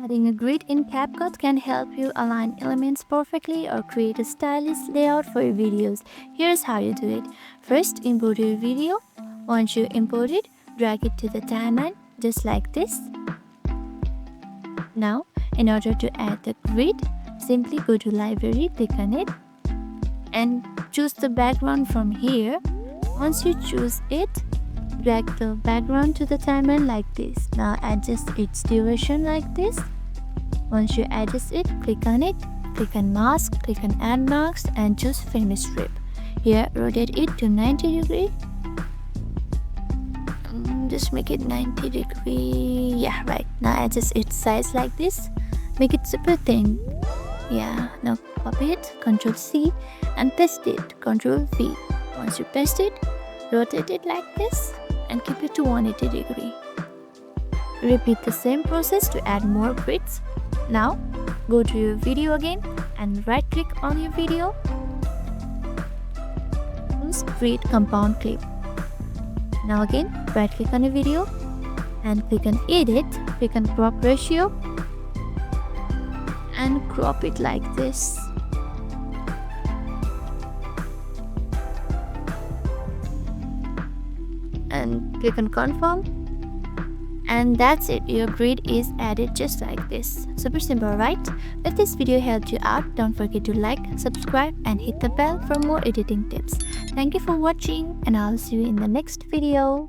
Adding a grid in CapCut can help you align elements perfectly or create a stylish layout for your videos. Here's how you do it. First, import your video. Once you import it, drag it to the timeline just like this. Now, in order to add the grid, simply go to Library, click on it, and choose the background from here. Once you choose it, drag the background to the timeline like this. Now adjust its duration like this. Once you adjust it, click on it, click on mask, click on add marks, and choose finish strip. Here, rotate it to 90 degree. Just make it 90 degree. Yeah, right. Now adjust its size like this. Make it super thin. Yeah, now copy it, Ctrl C, and paste it, Ctrl V. Once you paste it, rotate it like this and keep it to 180 degree. Repeat the same process to add more grids. Now, go to your video again and right click on your video. Choose Grid Compound Clip. Now again, right click on your video and click on Edit, click on Crop Ratio and crop it like this. And click on Confirm. And that's it, your grid is added just like this. Super simple, right? If this video helped you out, don't forget to like, subscribe and hit the bell for more editing tips. Thank you for watching and I'll see you in the next video.